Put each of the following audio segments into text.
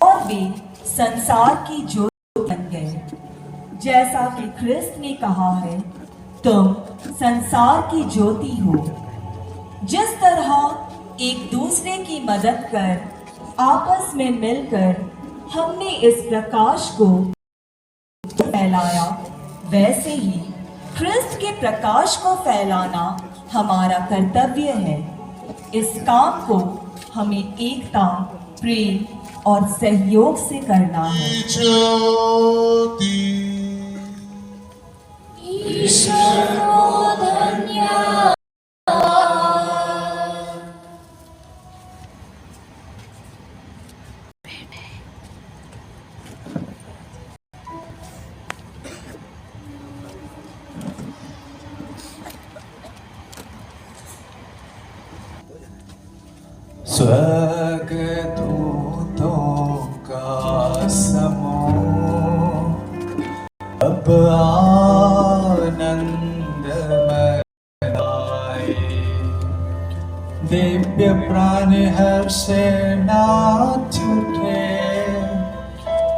और वे संसार की ज्योति बन गए। जैसा कि ख्रिस्त ने कहा है, तुम संसार की ज्योति हो। जिस तरह एक दूसरे की मदद कर आपस में मिलकर हमने इस प्रकाश को फैलाया, वैसे ही ख्रिस्त के प्रकाश को फैलाना हमारा कर्तव्य है। इस काम को हमें एकता, प्रेम और सहयोग से करना है। ईश्वर को धन्यवाद। स्वर्गदूतों का समूह अब आनंद मनाए, दिव्य प्राण हर्ष से नाच उठे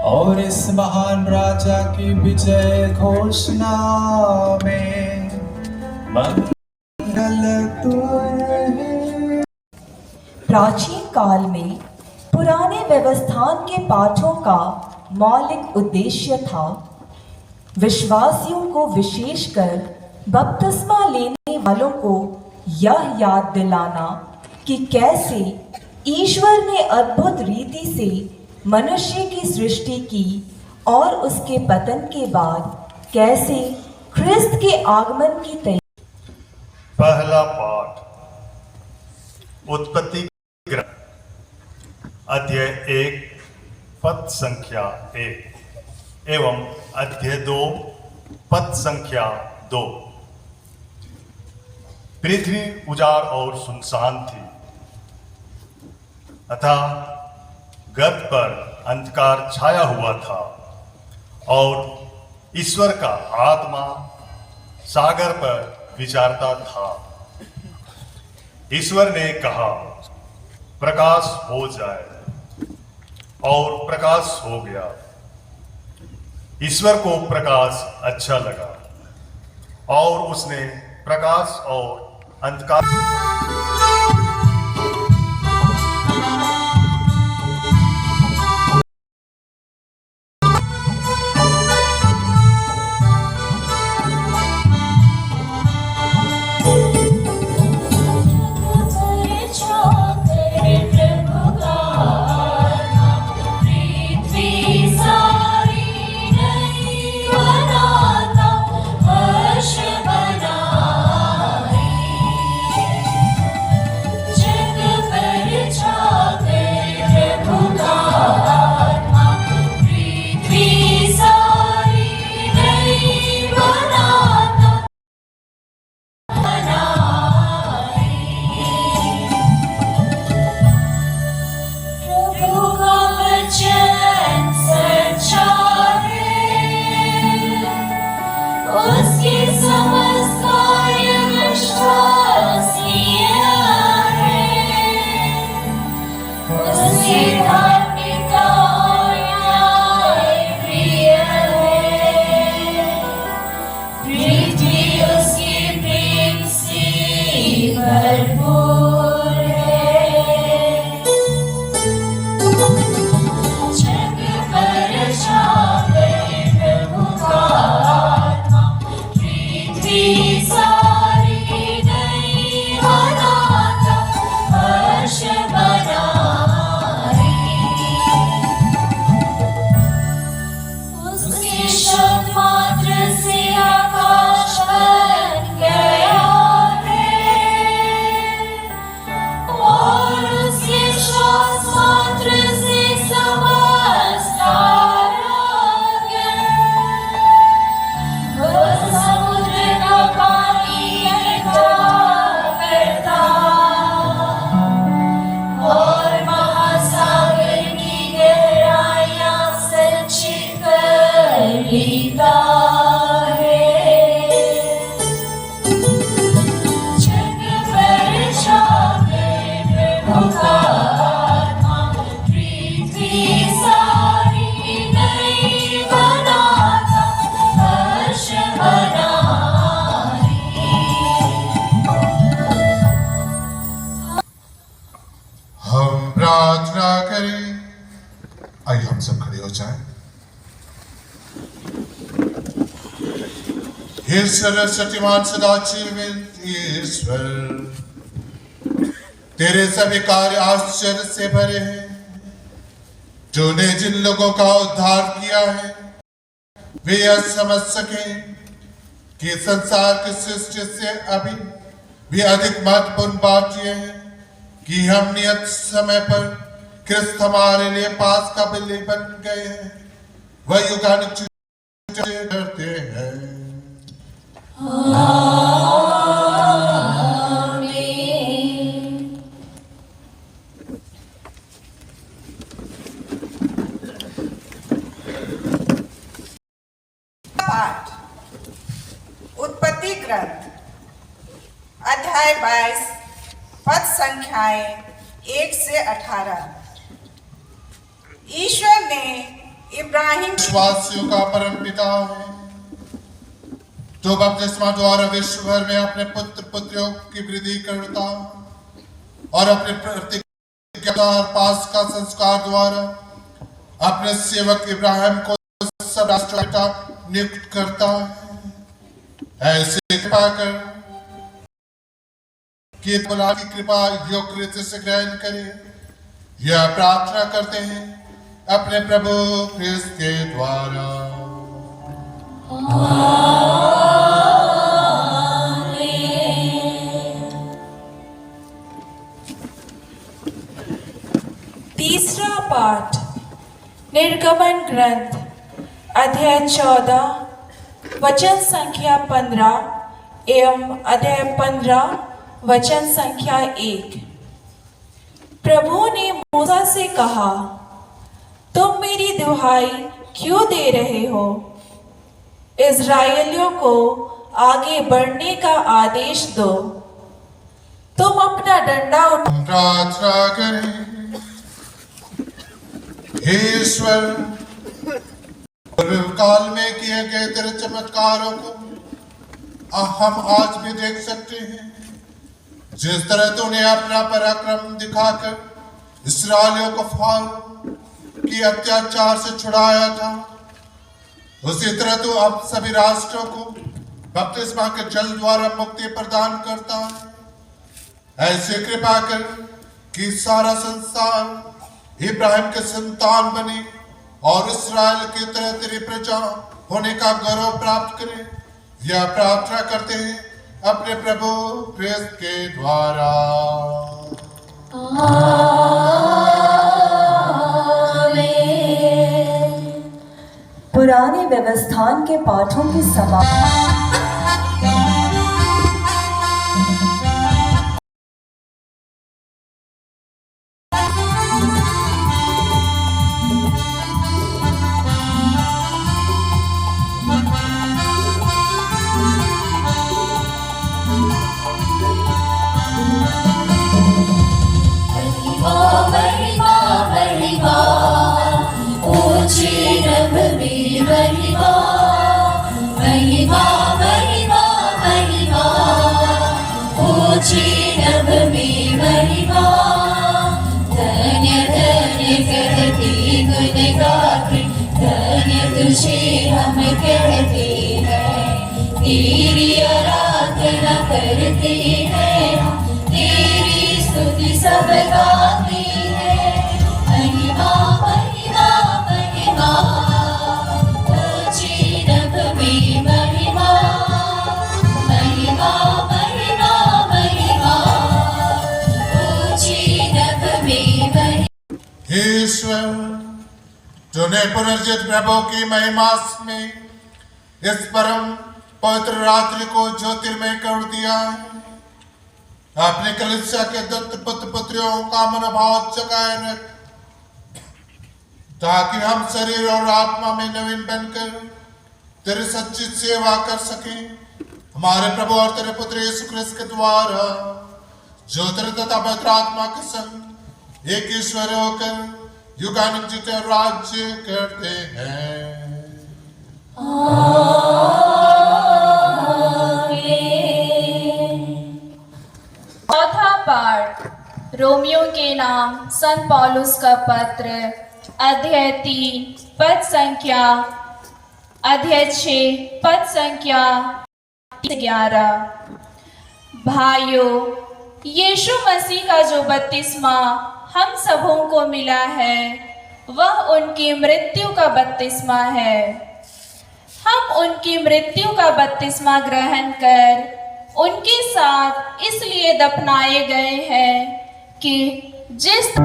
और इस महान राजा की विजय घोषणा में मंगल तुम्हें। प्राचीन काल में पुराने व्यवस्थान के पाठों का मौलिक उद्देश्य था विश्वासियों को, विशेषकर बपतिस्मा लेने वालों को, यह याद दिलाना कि कैसे ईश्वर ने अद्भुत रीति से मनुष्य की सृष्टि की और उसके पतन के बाद कैसे ख्रिस्त के आगमन की तैयारी। पहला पाठ उत्पत्ति अध्याय 1 पद संख्या 1 एवं अध्याय 2 पद संख्या 2। पृथ्वी उजाड़ और सुनसान थी, अतः गर्त पर अंधकार छाया हुआ था और ईश्वर का आत्मा सागर पर विचारता था। ईश्वर ने कहा, प्रकाश हो जाए, और प्रकाश हो गया। ईश्वर को प्रकाश अच्छा लगा और उसने प्रकाश और अंधकार पृथ्वी आइए हम सब खड़े हो जाएं। हे सरस्वतीमान सदाशिव ईश्वर, तेरे सभी कार्य आश्चर्य से भरे हैं। तूने जिन लोगों का उद्धार किया है वे यह समझ सके कि संसार की सृष्टि से अभी भी अधिक महत्वपूर्ण बात यह है कि हम नियत समय पर क्रिस्त हमारे लिए पास का बलि बन गए हैं। वह युगानुग करते हैं। पाठ उत्पत्ति ग्रंथ अध्याय 22 पद संख्याएं 1 से 18। ईश्वर ने इब्राहिम विश्वासियों का परम पिता है, जो बपतिस्मा द्वारा विश्व भर में अपने पुत्र पुत्रियों की वृद्धि करता और अपने प्रतिज्ञा और पास का संस्कार द्वारा अपने सेवक इब्राहिम को सब राष्ट्रपिता नियुक्त करता है। ऐसे कृपा कर कि बुला की कृपा योग्य रीति से ग्रहण करे, यह प्रार्थना करते हैं अपने प्रभु क्रिस्त के द्वारा। तीसरा पाठ निर्गमन ग्रंथ अध्याय 14 वचन संख्या 15 एवं अध्याय 15 वचन संख्या 1। प्रभु ने मूसा से कहा, तुम मेरी दुहाई क्यों दे रहे हो? इस्राएलियों को आगे बढ़ने का आदेश दो। तुम अपना डंडा उठा प्रार्थना करें। हे ईश्वर, पूर्व काल में किए गए तेरे चमत्कारों को हम आज भी देख सकते हैं। जिस तरह तूने अपना पराक्रम दिखाकर इस्राएलियों को फारूक की अत्याचार से छुड़ाया था, उसी तरह तू अब सभी राष्ट्रों को बपतिस्मा के जल द्वारा मुक्ति प्रदान करता है। ऐसे कृपा कर कि सारा संसार इब्राहिम के संतान बने और इस्राएल की तरह तेरी प्रजा होने का गौरव प्राप्त करे। यह प्रार्थना करते हैं अपने प्रभु क्रिस्त के द्वारा। पुराने व्यवस्थान के पाठों की समाप्ति। हम कहते हैं तेरी आराधना करते हैं, तेरी स्तुति सब गाते हैं। महिमा महिमा महिमा ऊंची रब में महिमा, महिमा महिमा महिमा ऊंची रब में महिमा। ईश्वर, तूने पुनर्जित प्रभु की महिमा में इस परम पवित्र रात्रि को ज्योतिर्मय कर दिया है। अपने कलीसिया के दत्त पुत्र पुत्रियों का मनोभाव जगाए रख, ताकि हम शरीर और आत्मा में नवीन बनकर तेरी सच्ची सेवा कर सकें। हमारे प्रभु और तेरे पुत्र यीशु क्रिस्त के द्वारा, जो तेरे तथा पवित्र आत्मा के संग एक ईश्वर होकर युगानुग राज्य करते हैं। चौथा पाठ रोमियो के नाम संत पौलुस का पत्र अध्याय 3 पद संख्या अध्याय 6 पद संख्या 11। भाइयों, यीशु मसीह का जो बपतिस्मा हम सबों को मिला है वह उनकी मृत्यु का बपतिस्मा है। हम उनकी मृत्यु का बपतिस्मा ग्रहण कर उनके साथ इसलिए दफनाए गए हैं कि जिस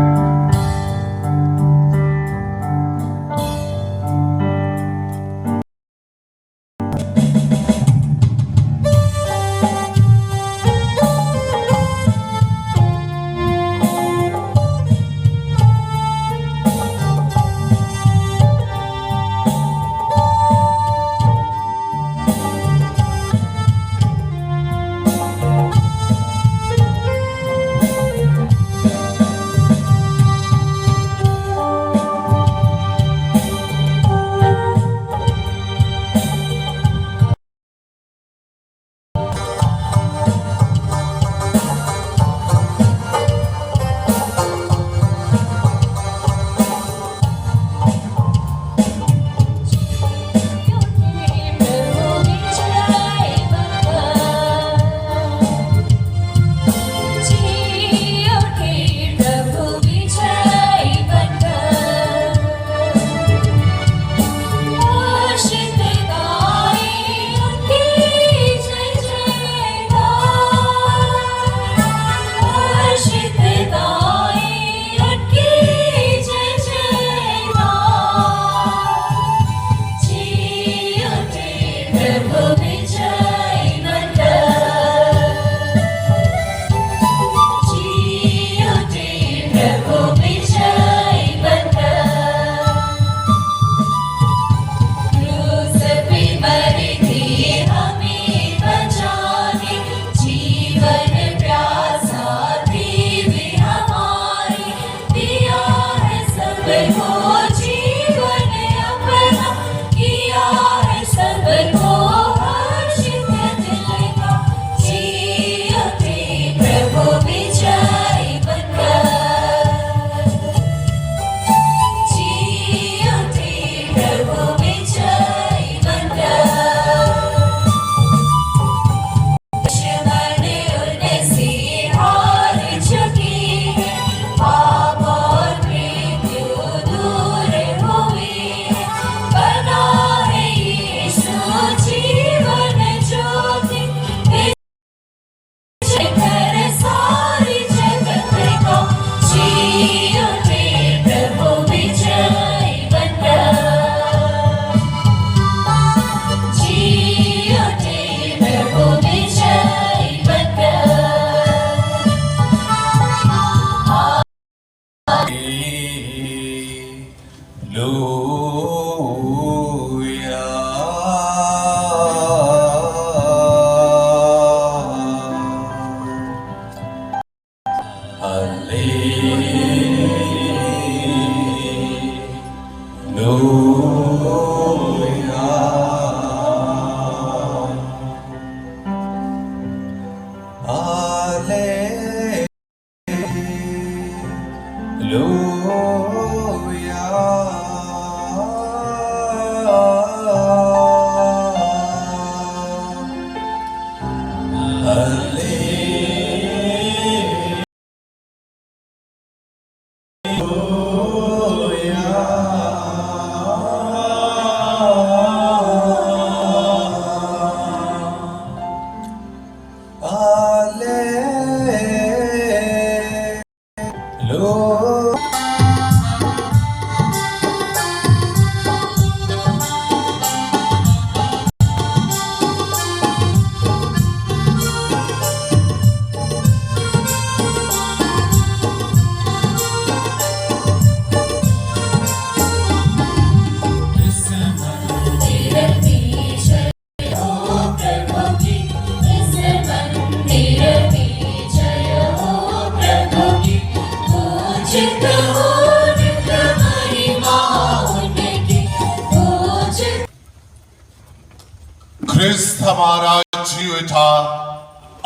ख्रिस्त हमारा जी उठा।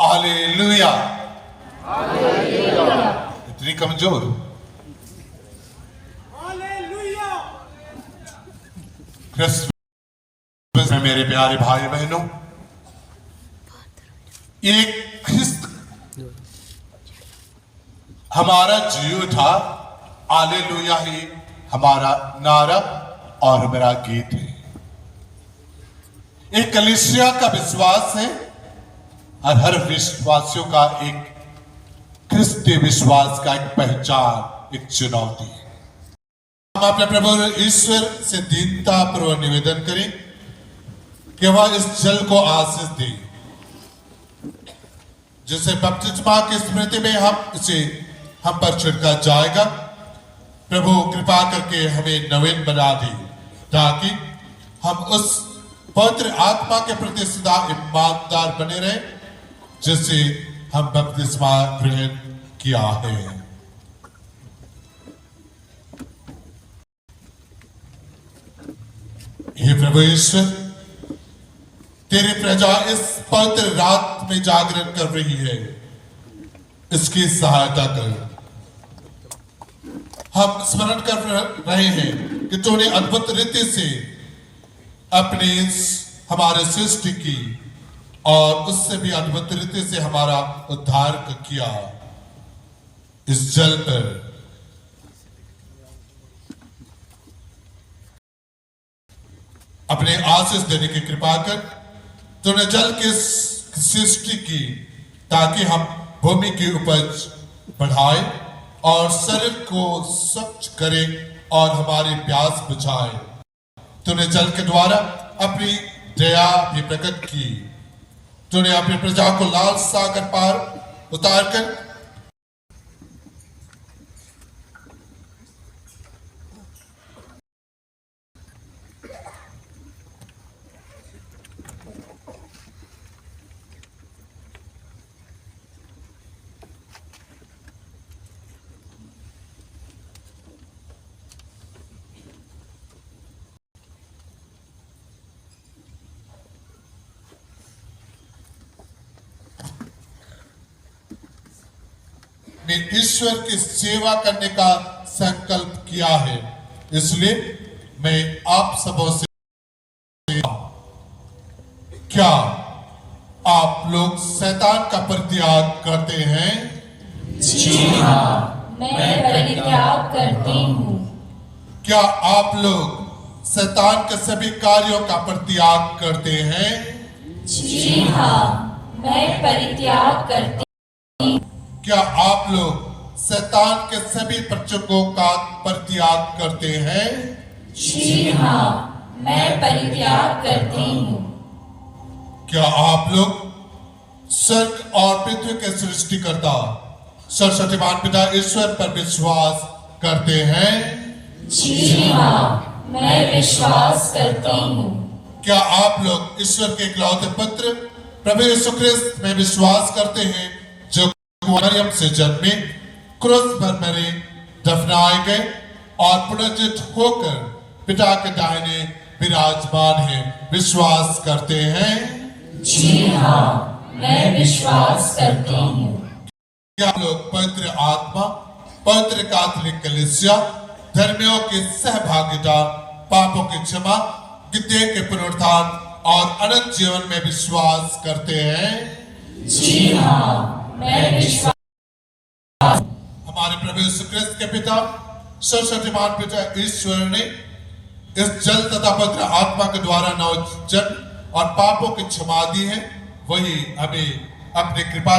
हालेलुया। इतनी कमजोर। हालेलुया। क्रिसमस में मेरे प्यारे भाई बहनों, एक ख्रिस्त हमारा जीव था, हालेलुया ही हमारा नारा और हमारा गीत है। एक कलीसिया का विश्वास है और हर विश्वासियों का एक क्रिस्ती विश्वास का एक पहचान, एक चुनौती है। हम अपने प्रभु ईश्वर से दीनता पूर्वक निवेदन करें कि वह इस जल को आशीष दे, जिसे बपतिस्मा की स्मृति में हम पर छिड़का जाएगा। प्रभु कृपा करके हमें नवीन बना दे, ताकि हम उस पवित्र आत्मा के प्रति सदा ईमानदार बने रहे, जिसे हम बपतिस्मा ग्रहण किया है। हे प्रभु ईश्वर, तेरी प्रजा इस पवित्र रात में जागरण कर रही है, इसकी सहायता कर। हम स्मरण कर रहे हैं कि तूने अद्भुत रीति से अपनी हमारे सृष्टि की और उससे भी अद्भुत रीति से हमारा उद्धार किया। इस जल पर अपने आशीष देने की कृपा कर। तूने जल की सृष्टि की ताकि हम भूमि की उपज बढ़ाए और शरीर को स्वच्छ करे और हमारी प्यास बुझाए। तूने जल के द्वारा अपनी दया भी प्रकट की। तूने अपनी प्रजा को लाल सागर पार उतारकर ईश्वर की सेवा करने का संकल्प किया है। इसलिए मैं आप सबों से, क्या आप लोग शैतान का परित्याग करते हैं? जी हाँ, मैं परित्याग करती हूँ। क्या आप लोग शैतान के सभी कार्यों का परित्याग करते हैं? जी हाँ, मैं परित्याग करती। क्या आप लोग शैतान के सभी प्रचोदकों का परित्याग करते हैं? जी हाँ, मैं परित्याग करती हूँ। क्या आप लोग स्वर्ग और पृथ्वी के सृष्टिकर्ता सर्वशक्तिमान पिता ईश्वर पर विश्वास करते हैं? जी हाँ, मैं विश्वास करती हूँ। क्या आप लोग ईश्वर के इकलौते पुत्र प्रभु यीशु ख्रिस्त में विश्वास करते हैं, जो मरियम से जन्मे, क्रूस पर मरे, दफनाए गए और पुनर्जीवित होकर पिता के दाहिने विराजमान हैं? विश्वास करते हैं? जी हाँ, मैं विश्वास करती हूँ। क्या लोग पवित्र आत्मा, पवित्र कैथोलिक कलीसिया, धर्मियों की सहभागिता, पापों की क्षमा, गिद्धे के पुनरुत्थान और अनंत जीवन में विश्वास करते हैं? जी हाँ, मैं विश्वास। हमारे प्रभु यीशु ख्रिस्त के पिता सर्वशक्तिमान पिता ईश्वर ने इस जल तथा पवित्र आत्मा के द्वारा नवजन्म और पापों की क्षमा दी है। वही हमें अपनी कृपा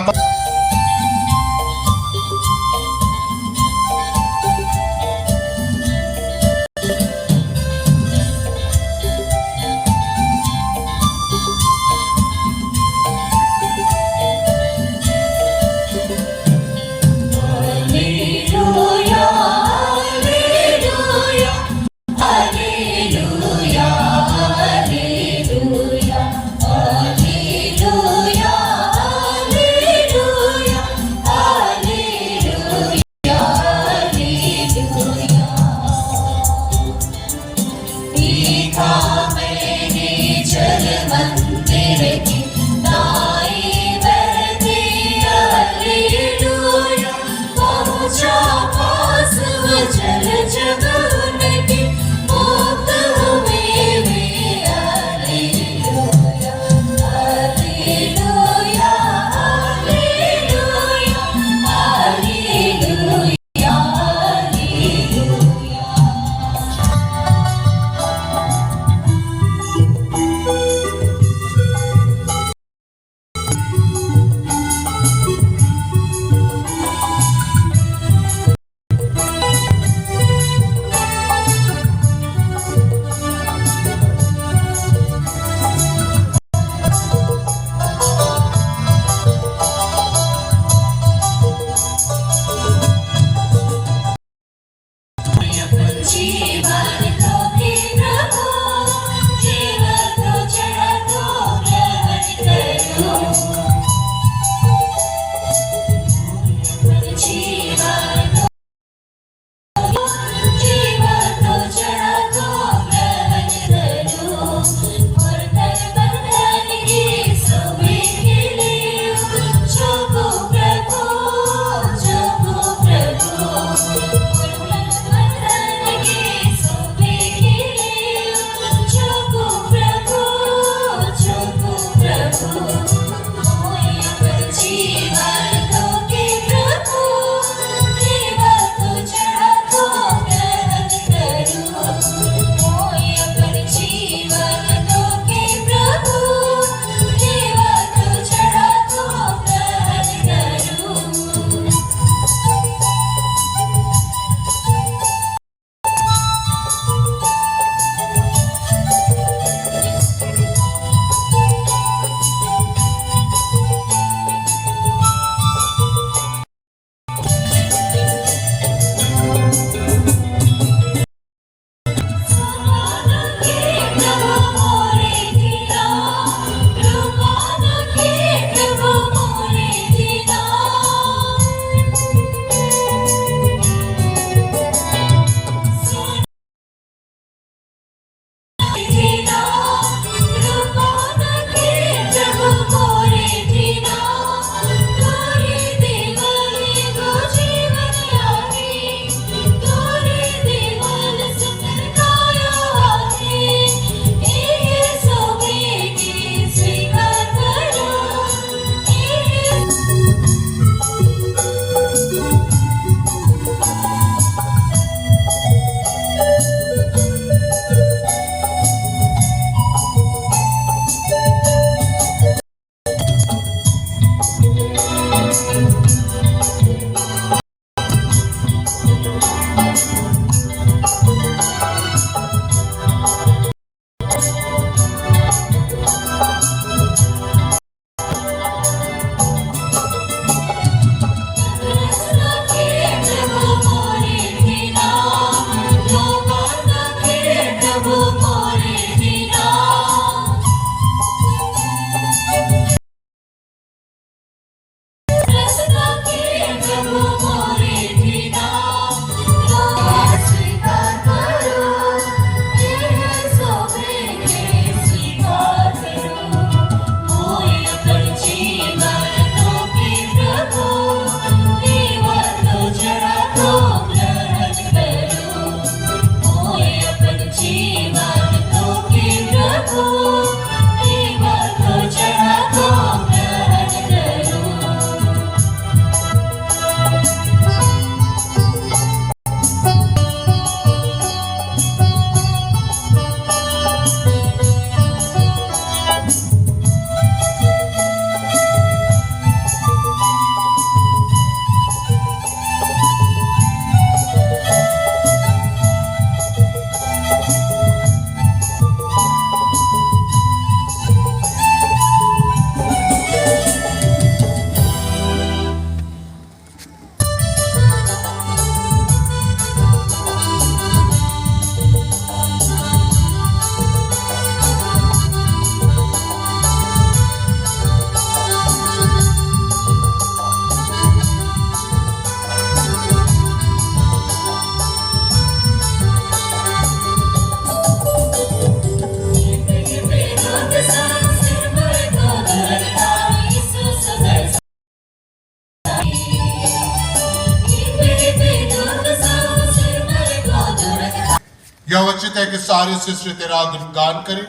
यह उचित है कि सारी सृष्टि तेरा गुणगान करे,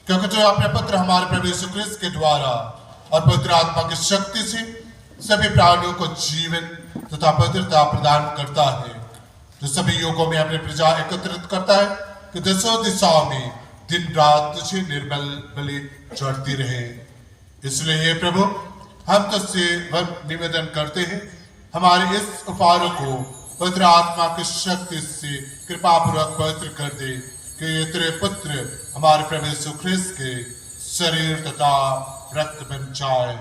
क्योंकि जो अपने पुत्र हमारे प्रभु यीशु ख्रिस्त के द्वारा और पवित्र आत्मा की शक्ति से सभी प्राणियों को जीवन तथा पवित्रता प्रदान करता है, जो सभी युगों में अपनी प्रजा एकत्रित करता है कि दसों दिशाओं में दिन रात तुझे निर्मल बलि चढ़ती रहे। इसलिए हे प्रभु, हम तुझसे निवेदन करते हैं, हमारे इस उपहारों को पवित्र आत्मा की शक्ति से कृपा पूर्वक पवित्र कर दे, कि ये तेरे पुत्र हमारे प्रभु यीशु ख्रिस्त के शरीर तथा रक्त बन जाए।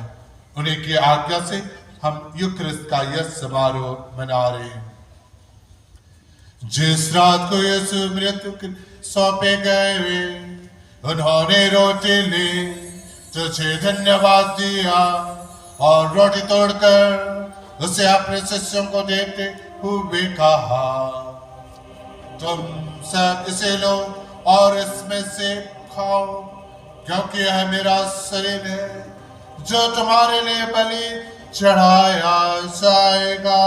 उन्हीं की आज्ञा से हम यूक्रिस्ट का यह समारोह मना रहे हैं। जिस रात को यीशु मृत्यु के सौंपे गए वे, उन्होंने रोटी ली, तुझे धन्यवाद दिया और रोटी तोड़कर उसे अपने शिष्यों को देते हुए कहा, तुम सब इसे लो और इसमें से खाओ, क्योंकि यह मेरा शरीर है जो तुम्हारे लिए बलि चढ़ाया जाएगा।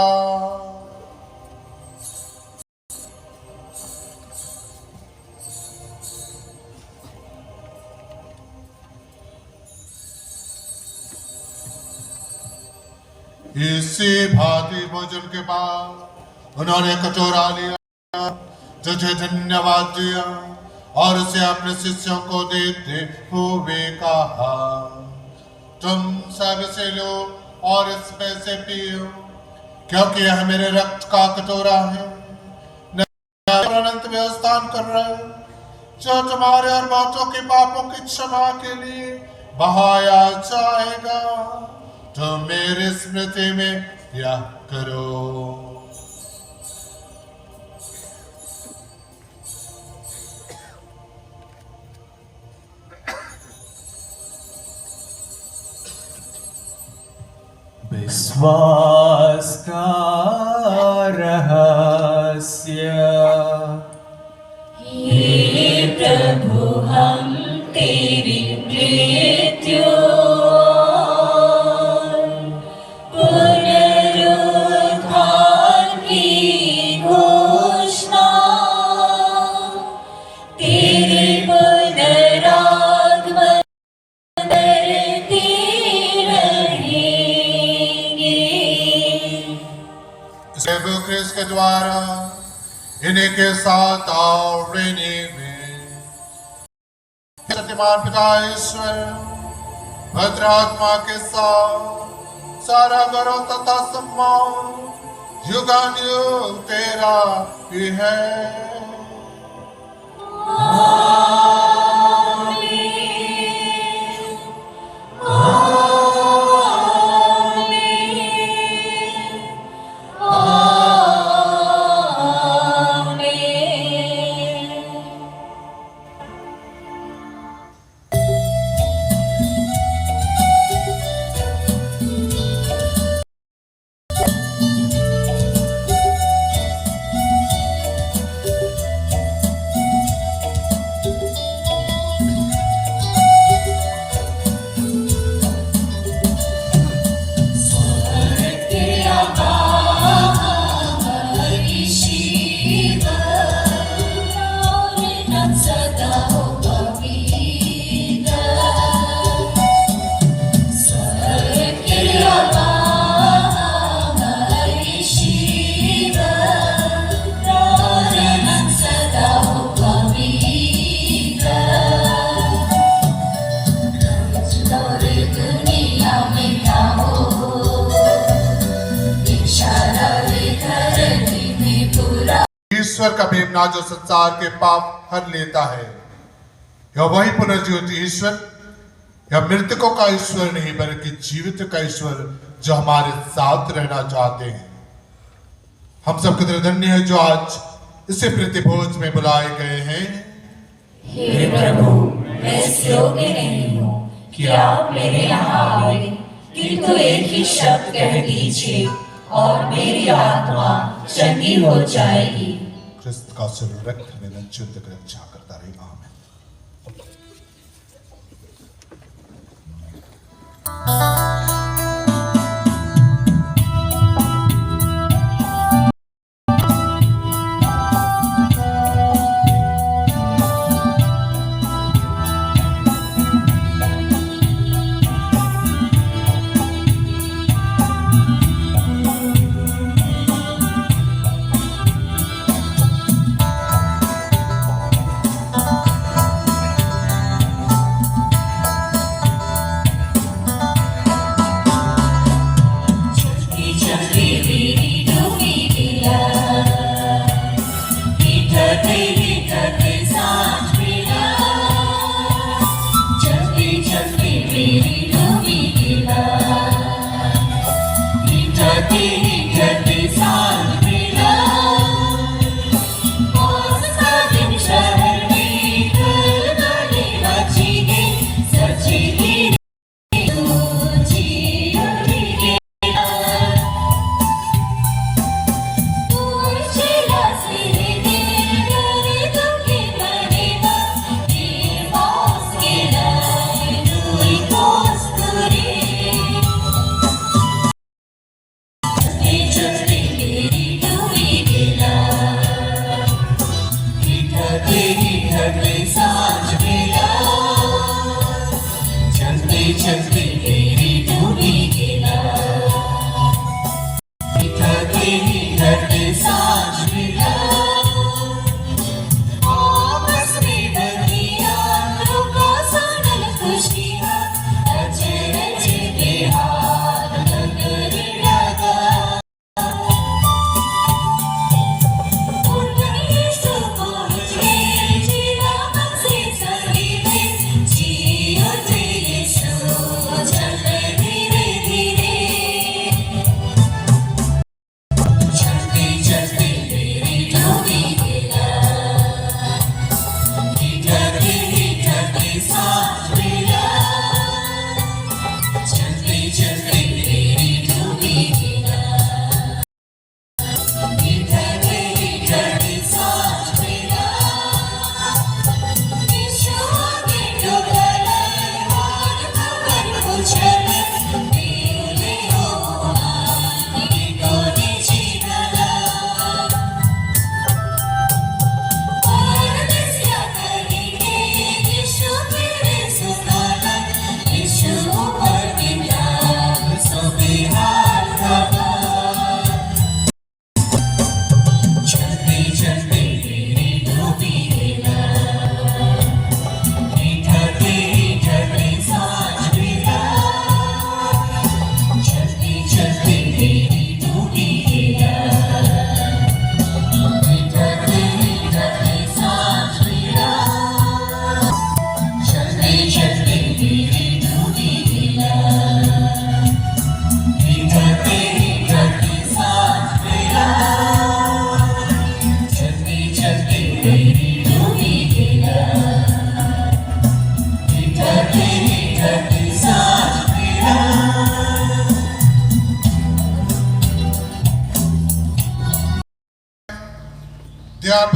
इसी भांति भोजन के बाद उन्होंने कटोरा लिया, तुझे धन्यवाद दिया और उसे अपने शिष्यों को देते हुए कहा, तुम सब इसे लो और इसमें से पियो, क्योंकि यह मेरे रक्त का कटोरा है, अनंत में स्नान कर रहे, जो तुम्हारे और बहुतों के पापों की क्षमा के लिए बहाया जाएगा। तुम मेरी स्मृति में यह करो। विश्वास का रहस्य। हे प्रभु, हम तेरी मृत्यु पुनरुत्थान की घोषणा, तेरे पुनरागमन करते प्रभु ख्रिस्त के द्वारा इन्हीं के साथ और इन्हीं में सत्यमान पिता ईश्वर पवित्र आत्मा के साथ सारा गौरव तथा सम्मान युगानुयुग तेरा ही है। ईश्वर का मेमना जो संसार के पाप हर लेता है, यह वही पुनर्जीवित ईश्वर, यह मृतकों का ईश्वर नहीं बल्कि जीवित का ईश्वर जो हमारे साथ रहना चाहते हैं। हम सब कितने धन्य हैं जो आज इसे प्रतिभोज में बुलाए गए हैं। हे प्रभु, मैं इस योग्य नहीं हूँ कि आप मेरे यहाँ आए, किंतु एक ही शब्द कह दीजिए और मेरी आत्मा चंगी हो जाएगी। ख्रिस्त का शरीर रक्त में शुद्ध रक्षा करता रहे। आमीन।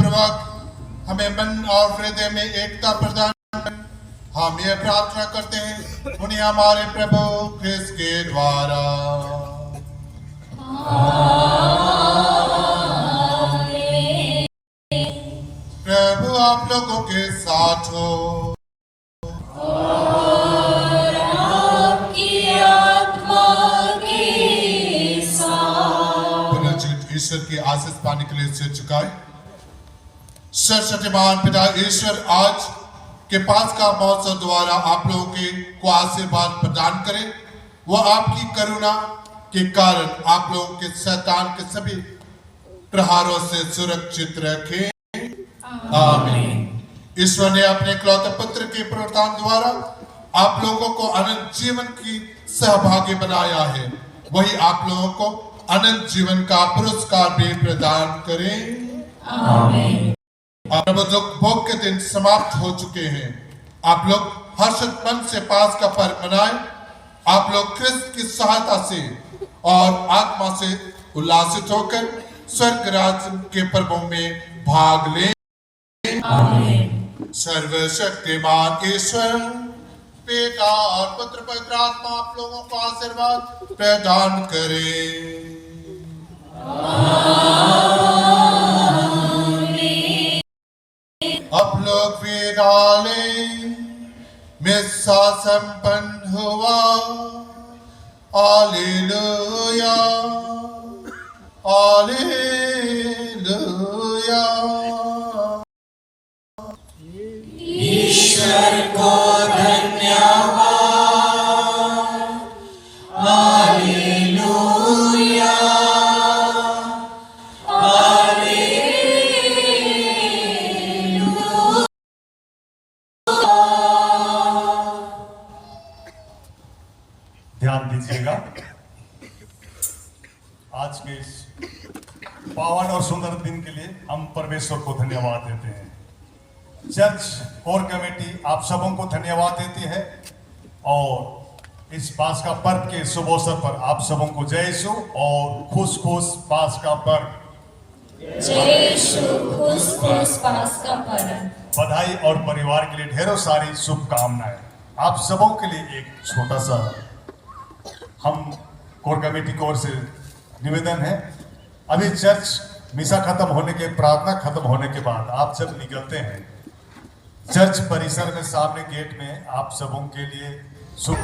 पूर्वक हमें मन और हृदय में एकता प्रदान कर। हम ये प्रार्थना करते हैं उन्हें हमारे प्रभु ख्रिस्त के द्वारा। प्रभु आप लोगों के साथ हो। और आपकी आत्मा के साथ। पुनर्जीवित ईश्वर की आशीष पाने के लिए सिर झुकाए। सर्वशक्तिमान पिता ईश्वर आज के पास का महोत्सव द्वारा आप लोगों को आशीर्वाद प्रदान करें। वह आपकी करुणा के कारण आप लोगों के शैतान के सभी प्रहारों से सुरक्षित रखे। आमीन। ईश्वर ने अपने इकलौते पुत्र के पुनरुत्थान द्वारा आप लोगों को अनंत जीवन की सहभागी बनाया है। वही आप लोगों को अनंत जीवन का पुरस्कार भी प्रदान करें। आमीन। अब दुख भोग के दिन समाप्त हो चुके हैं। आप लोग हर्षित मन से पास का पर्व मनाएं। आप लोग ख्रिस्त की सहायता से और आत्मा से उल्लासित होकर स्वर्ग राज्य के पर्वों में भाग लें। सर्वशक्तिमान ईश्वर पिता और पुत्र पवित्र आत्मा आप लोगों को आशीर्वाद प्रदान करे। अब लोग विदाले मिस्सा संपन्न हुआ। Hallelujah hallelujah. ईश्वर को धन्यवाद। हालेलुया ध्यान दीजिएगा, आज के इस पावन और सुंदर दिन के लिए हम परमेश्वर को धन्यवाद देते हैं। चर्च कोर कमेटी आप सबों को धन्यवाद देती है और इस पास्का पर्व के शुभ अवसर पर आप सबों को जय यीशु और खुश खुश पास्का पर्व। जय यीशु खुश खुश पास्का पर्व। बधाई और परिवार के लिए ढेरों सारी शुभकामनाएं। आप सबों के लिए एक छोटा सा हम कोर कमेटी की ओर से निवेदन है। अभी चर्च मिसा खत्म होने के प्रार्थना खत्म होने के बाद आप सब निकलते हैं चर्च परिसर में सामने गेट में आप सबों के लिए शुभ